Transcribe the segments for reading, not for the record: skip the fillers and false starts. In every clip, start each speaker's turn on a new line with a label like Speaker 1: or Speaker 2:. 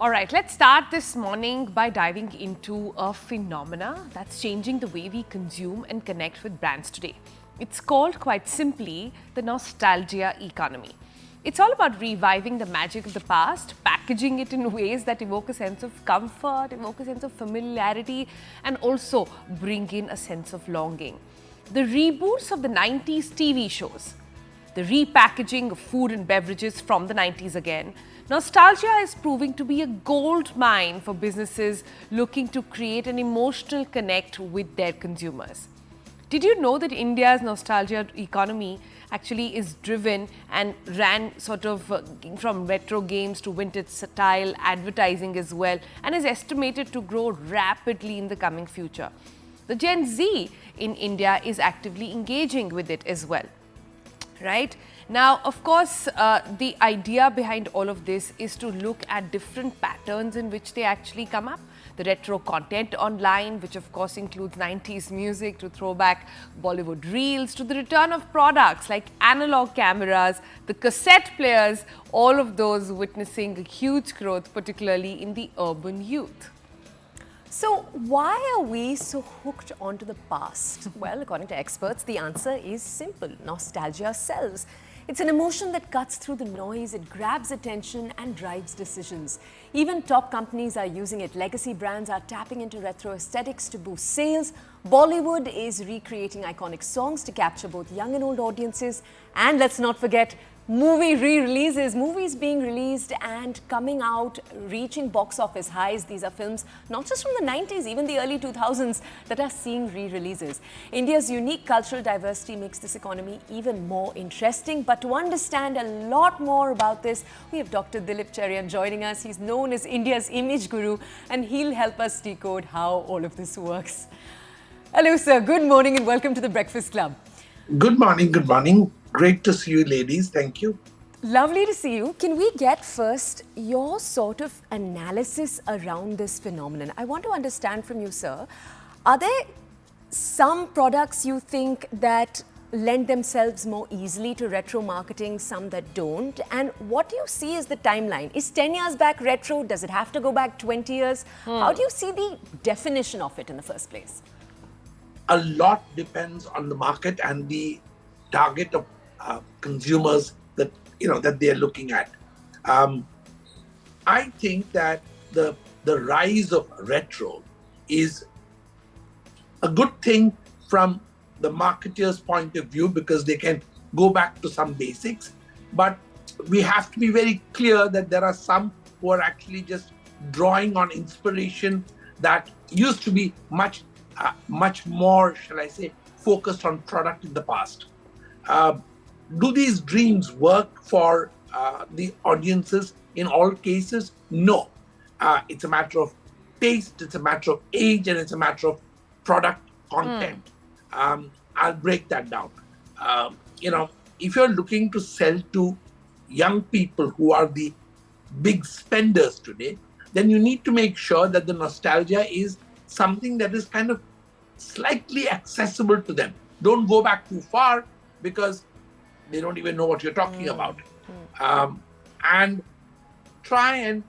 Speaker 1: All right, let's start this morning by diving into a phenomena that's changing the way we consume and connect with brands today. It's called, quite simply, the nostalgia economy. It's all about reviving the magic of the past, packaging it in ways that evoke a sense of comfort, evoke a sense of familiarity, and also bring in a sense of longing. The reboots of the 90s TV shows, the repackaging of food and beverages from the 90s again. Nostalgia is proving to be a gold mine for businesses looking to create an emotional connect with their consumers. Did you know that India's nostalgia economy actually is driven and ran sort of from retro games to vintage style advertising as well, and is estimated to grow rapidly in the coming future? The Gen Z in India is actively engaging with it as well. Right? Now, of course, the idea behind all of this is to look at different patterns in which they actually come up. The retro content online, which of course includes 90s music, to throwback Bollywood reels, to the return of products like analog cameras, the cassette players, all of those witnessing a huge growth, particularly in the urban youth.
Speaker 2: So, why are we so hooked onto the past? Well, according to experts, the answer is simple. Nostalgia sells. It's an emotion that cuts through the noise, it grabs attention and drives decisions. Even top companies are using it. Legacy brands are tapping into retro aesthetics to boost sales. Bollywood is recreating iconic songs to capture both young and old audiences. And let's not forget, movie re-releases, movies being released and coming out, reaching box office highs. These are films not just from the 90s, even the early 2000s that are seeing re-releases. India's unique cultural diversity makes this economy even more interesting. But to understand a lot more about this, we have Dr. Dilip Cherian joining us. He's known as India's ImageGuru, and he'll help us decode how all of this works. Hello, sir. Good morning and welcome to the Breakfast Club.
Speaker 3: Good morning. Good morning. Great to see you, ladies. Thank you.
Speaker 2: Lovely to see you. Can we get first your sort of analysis around this phenomenon? I want to understand from you, sir, are there some products you think that lend themselves more easily to retro marketing, some that don't? And what do you see as the timeline? Is 10 years back retro? Does it have to go back 20 years? How do you see the definition of it in the first place?
Speaker 3: A lot depends on the market and the target of consumers that they are looking at. I think that the rise of retro is a good thing from the marketer's point of view because they can go back to some basics. But we have to be very clear that there are some who are actually just drawing on inspiration that used to be much more, shall I say, focused on product in the past. Do these dreams work for the audiences in all cases? No. It's a matter of taste, it's a matter of age, and it's a matter of product content. I'll break that down. If you're looking to sell to young people who are the big spenders today, then you need to make sure that the nostalgia is something that is kind of slightly accessible to them. Don't go back too far because they don't even know what you're talking about. And try and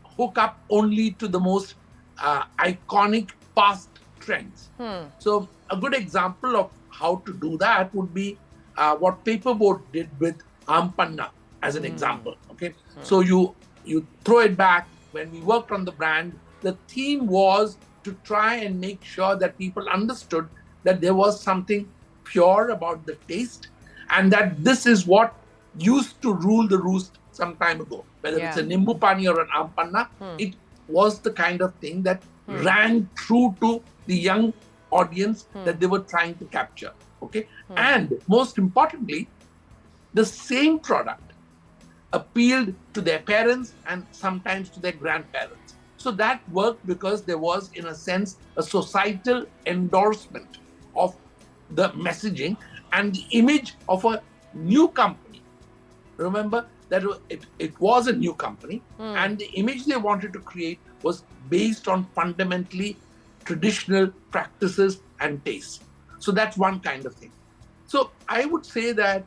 Speaker 3: hook up only to the most iconic past trends. So a good example of how to do that would be what Paperboard did with Ampanna as an example. Okay, so you throw it back. When we worked on the brand, the theme was to try and make sure that people understood that there was something pure about the taste and that this is what used to rule the roost some time ago. Whether it's a Nimbu Pani or an Ampanna, it was the kind of thing that rang true to the young audience that they were trying to capture. Okay, and most importantly, the same product appealed to their parents and sometimes to their grandparents. So that worked because there was, in a sense, a societal endorsement of the messaging and the image of a new company. Remember that it was a new company and the image they wanted to create was based on fundamentally traditional practices and tastes. So that's one kind of thing. So I would say that,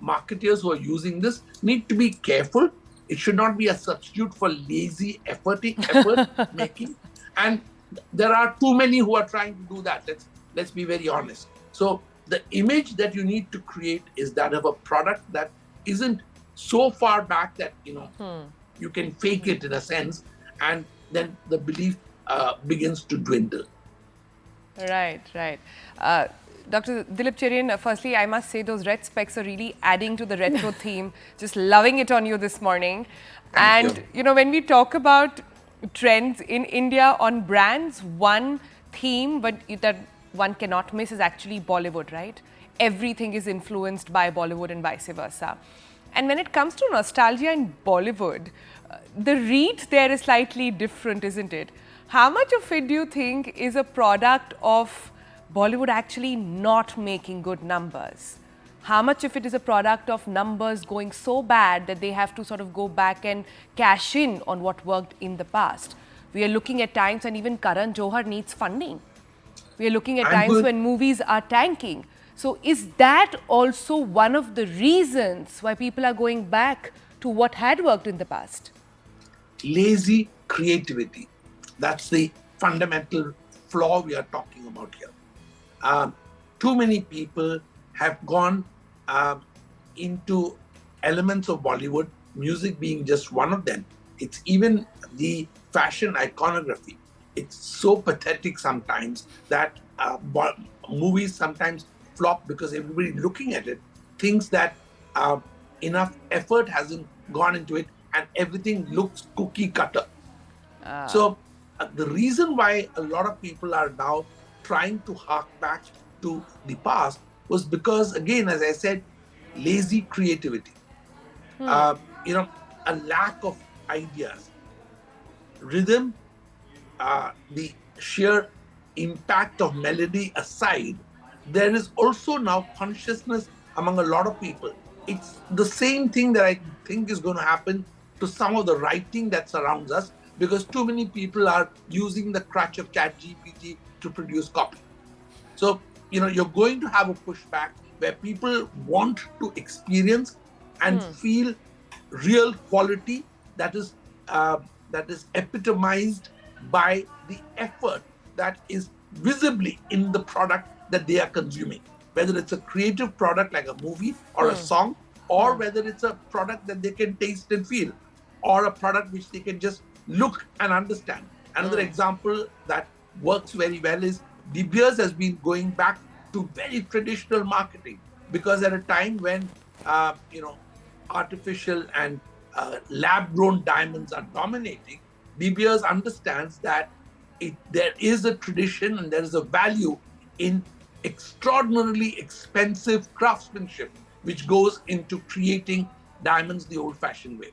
Speaker 3: marketers who are using this need to be careful It should not be a substitute for lazy effort making. And there are too many who are trying to do that. Let's be very honest. So the image that you need to create is that of a product that isn't so far back that you can fake it in a sense, and then the belief begins to dwindle.
Speaker 1: Right, right. Dr. Dilip Cherian, firstly, I must say those red specs are really adding to the retro theme. Just loving it on you this morning.
Speaker 3: Thank
Speaker 1: And, when we talk about trends in India on brands, one theme that one cannot miss is actually Bollywood, right? Everything is influenced by Bollywood and vice versa. And when it comes to nostalgia in Bollywood, the read there is slightly different, isn't it? How much of it do you think is a product of Bollywood actually not making good numbers? How much of it is a product of numbers going so bad that they have to sort of go back and cash in on what worked in the past? We are looking at times when even Karan Johar needs funding. We are looking at times when movies are tanking. So is that also one of the reasons why people are going back to what had worked in the past?
Speaker 3: Lazy creativity. That's the fundamental flaw we are talking about here. Too many people have gone into elements of Bollywood, music being just one of them. It's even the fashion iconography. It's so pathetic sometimes that movies sometimes flop because everybody looking at it thinks that enough effort hasn't gone into it and everything looks cookie cutter. So the reason why a lot of people are now trying to hark back to the past was because, again, as I said, lazy creativity. A lack of ideas. Rhythm, the sheer impact of melody aside, there is also now consciousness among a lot of people. It's the same thing that I think is going to happen to some of the writing that surrounds us, because too many people are using the crutch of ChatGPT to produce copy. So, you're going to have a pushback where people want to experience and feel real quality that is epitomized by the effort that is visibly in the product that they are consuming, whether it's a creative product like a movie or a song, or whether it's a product that they can taste and feel, or a product which they can just look and understand. Another example that works very well is De Beers has been going back to very traditional marketing, because at a time when artificial and lab-grown diamonds are dominating, De Beers understands that there is a tradition and there is a value in extraordinarily expensive craftsmanship which goes into creating diamonds the old-fashioned way.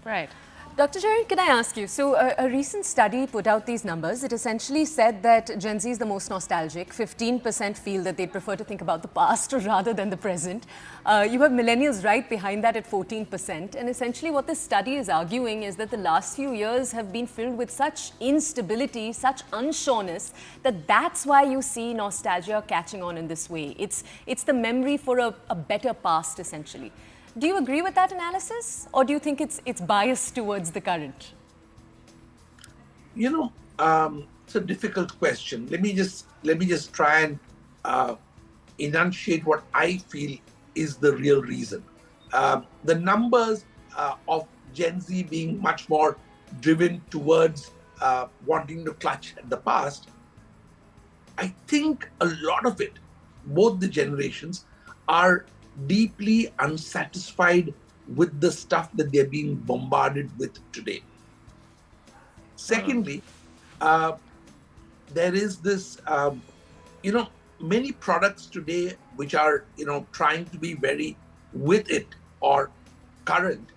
Speaker 1: Right.
Speaker 2: Dr. Cherian, can I ask you, so a recent study put out these numbers. It essentially said that Gen Z is the most nostalgic. 15% feel that they prefer to think about the past rather than the present. You have millennials right behind that at 14%. And essentially what this study is arguing is that the last few years have been filled with such instability, such unsureness, that's why you see nostalgia catching on in this way. It's the memory for a better past, essentially. Do you agree with that analysis, or do you think it's biased towards the current?
Speaker 3: It's a difficult question. Let me just try and enunciate what I feel is the real reason. The numbers of Gen Z being much more driven towards wanting to clutch at the past, I think a lot of it, both the generations, are deeply unsatisfied with the stuff that they're being bombarded with today. Secondly, there is this, many products today which are, trying to be very with it or current,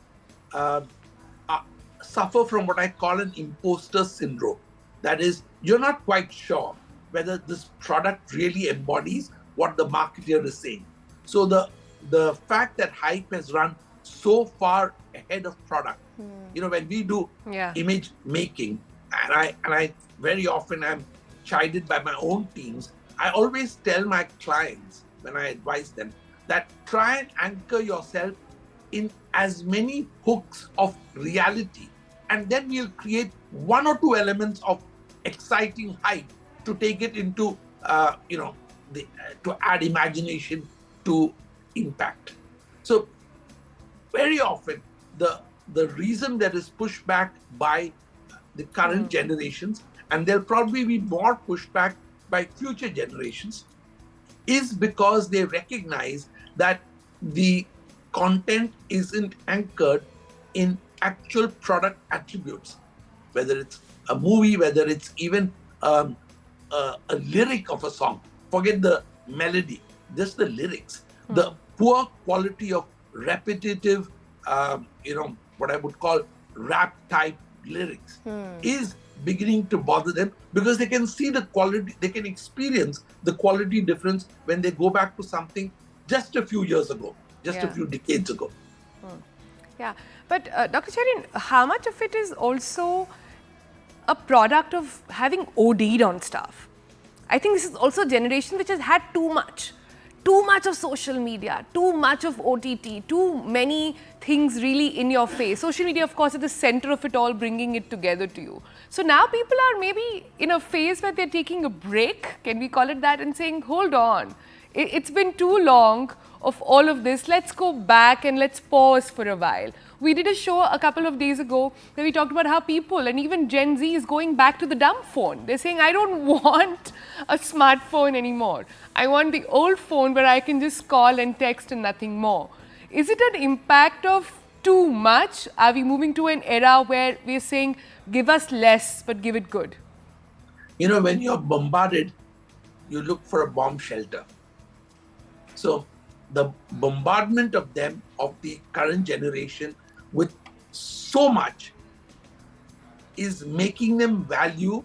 Speaker 3: suffer from what I call an imposter syndrome. That is, you're not quite sure whether this product really embodies what the marketer is saying. So the fact that hype has run so far ahead of product, when we do image making, and I very often am chided by my own teams, I always tell my clients when I advise them that try and anchor yourself in as many hooks of reality, and then we'll create one or two elements of exciting hype to take it into, to add imagination to impact. So very often the reason there is pushback by the current generations, and there'll probably be more pushback by future generations, is because they recognize that the content isn't anchored in actual product attributes, whether it's a movie, whether it's even a lyric of a song. Forget the melody, just the lyrics. The poor quality of repetitive, what I would call rap type lyrics is beginning to bother them, because they can see the quality, they can experience the quality difference when they go back to something just a few years ago, just a few decades ago.
Speaker 1: Yeah, but Dr. Cherian, how much of it is also a product of having OD'd on stuff? I think this is also a generation which has had too much of social media, too much of OTT, too many things really in your face. Social media, of course, is the center of it all, bringing it together to you. So now people are maybe in a phase where they're taking a break, can we call it that, and saying, hold on, it's been too long of all of this, let's go back and let's pause for a while. We did a show a couple of days ago where we talked about how people, and even Gen Z, is going back to the dumb phone. They're saying, I don't want a smartphone anymore. I want the old phone where I can just call and text and nothing more. Is it an impact of too much? Are we moving to an era where we're saying, give us less, but give it good?
Speaker 3: When you're bombarded, you look for a bomb shelter. So the bombardment of them, of the current generation, with so much, is making them value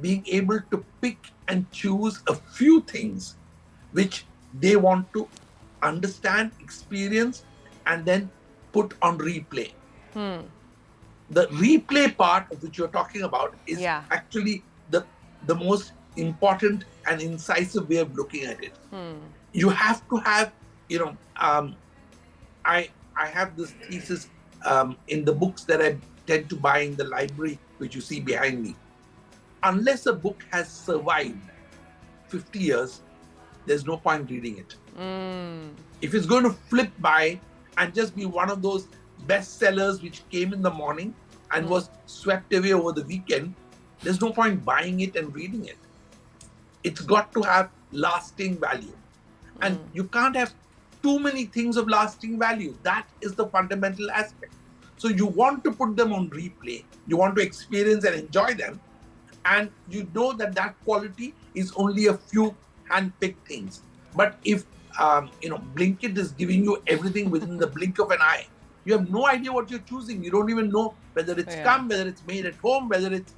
Speaker 3: being able to pick and choose a few things which they want to understand, experience, and then put on replay. The replay part of which you're talking about is actually the most important and incisive way of looking at it. You have to have, I have this thesis in the books that I tend to buy in the library, which you see behind me. Unless a book has survived 50 years, there's no point reading it. If it's going to flip by and just be one of those bestsellers which came in the morning and was swept away over the weekend, there's no point buying it and reading it. It's got to have lasting value. And you can't have too many things of lasting value. That is the fundamental aspect. So you want to put them on replay. You want to experience and enjoy them. And you know that quality is only a few hand-picked things. But if, Blinkit is giving you everything within the blink of an eye, you have no idea what you're choosing. You don't even know whether it's come, whether it's made at home, whether it's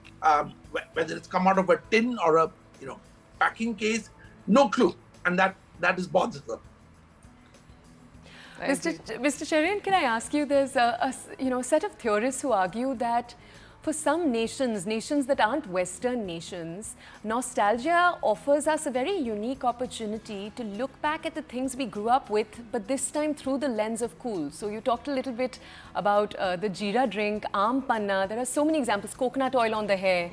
Speaker 3: come out of a tin or a, packing case. No clue. And that is bothersome.
Speaker 2: Mr. Cherian, can I ask you, there's a set of theorists who argue that for some nations that aren't Western nations, nostalgia offers us a very unique opportunity to look back at the things we grew up with, but this time through the lens of cool. So you talked a little bit about the jeera drink, aam panna. There are so many examples, coconut oil on the hair.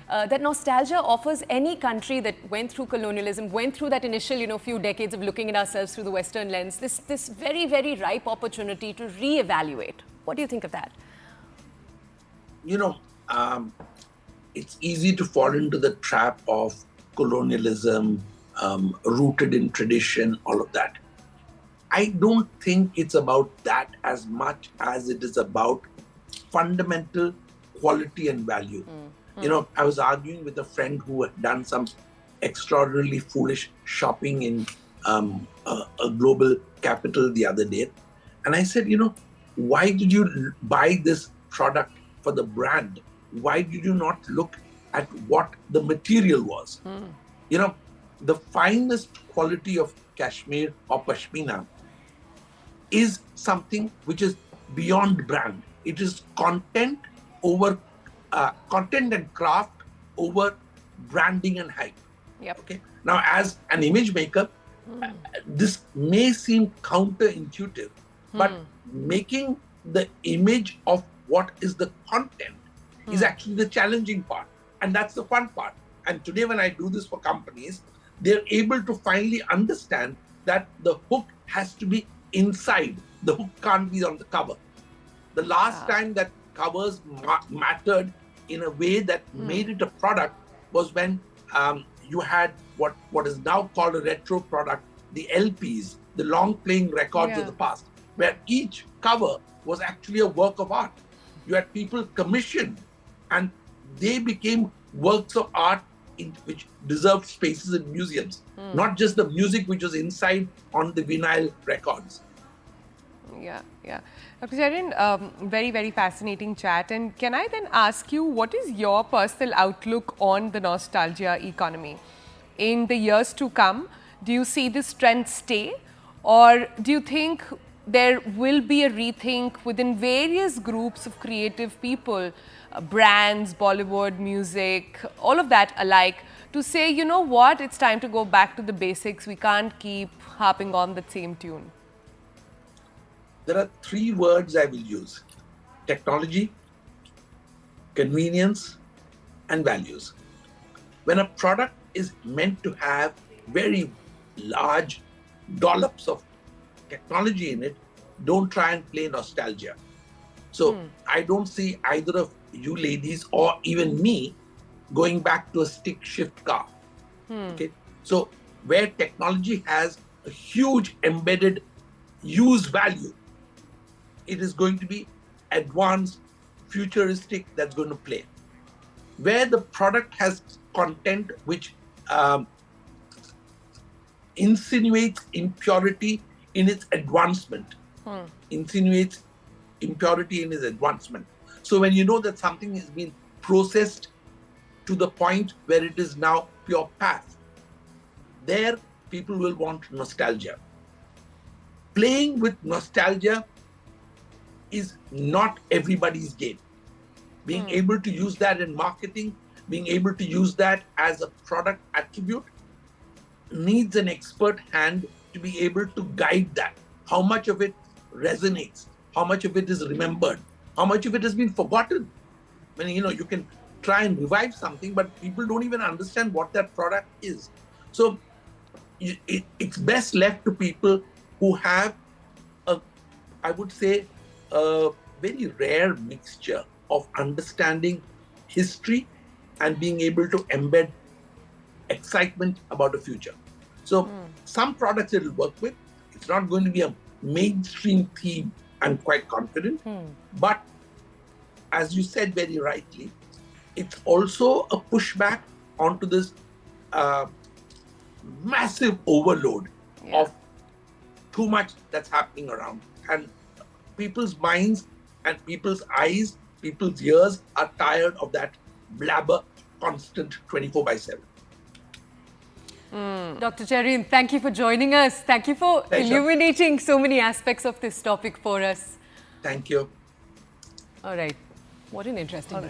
Speaker 2: That nostalgia offers any country that went through colonialism, went through that initial, few decades of looking at ourselves through the Western lens, this very, very ripe opportunity to reevaluate. What do you think of that?
Speaker 3: It's easy to fall into the trap of colonialism, rooted in tradition, all of that. I don't think it's about that as much as it is about fundamental quality and value. I was arguing with a friend who had done some extraordinarily foolish shopping in a global capital the other day. And I said, why did you buy this product for the brand? Why did you not look at what the material was? The finest quality of cashmere or pashmina is something which is beyond brand. It is content and craft over branding and hype. Okay. Now, as an image maker, this may seem counterintuitive, But making the image of what is the content is actually the challenging part. And that's the fun part. And today when I do this for companies, they're able to finally understand that the hook has to be inside. The hook can't be on the cover. The last time that covers mattered in a way that made it a product was when you had what is now called a retro product, the LPs, the long playing records of the past, where each cover was actually a work of art. You had people commissioned and they became works of art which deserved spaces in museums, not just the music which was inside on the vinyl records.
Speaker 1: Yeah. Dr. Cherian, very, very fascinating chat. And can I then ask you, what is your personal outlook on the nostalgia economy? In the years to come, do you see this trend stay? Or do you think there will be a rethink within various groups of creative people, brands, Bollywood, music, all of that alike, to say, you know what, it's time to go back to the basics. We can't keep harping on that same tune.
Speaker 3: There are three words I will use: technology, convenience, and values. When a product is meant to have very large dollops of technology in it, don't try and play nostalgia. So I don't see either of you ladies or even me going back to a stick shift car. Okay, so where technology has a huge embedded use value, it is going to be advanced, futuristic, that's going to play. Where the product has content which insinuates impurity in its advancement, insinuates impurity in its advancement. So when you know that something has been processed to the point where it is now pure path, there people will want nostalgia. Playing with nostalgia is not everybody's game. Being able to use that in marketing, being able to use that as a product attribute needs an expert hand to be able to guide that. How much of it resonates? How much of it is remembered? How much of it has been forgotten? When you can try and revive something, but people don't even understand what that product is. So it's best left to people who have I would say, a very rare mixture of understanding history and being able to embed excitement about the future. So some products it will work with. It's not going to be a mainstream theme, I'm quite confident. But as you said very rightly, it's also a pushback onto this massive overload of too much that's happening around. And people's minds and people's eyes, people's ears are tired of that blabber, constant 24/7.
Speaker 2: Dr. Cherian, thank you for joining us. Thank you for illuminating so many aspects of this topic for us.
Speaker 3: Thank you.
Speaker 2: All right. What an interesting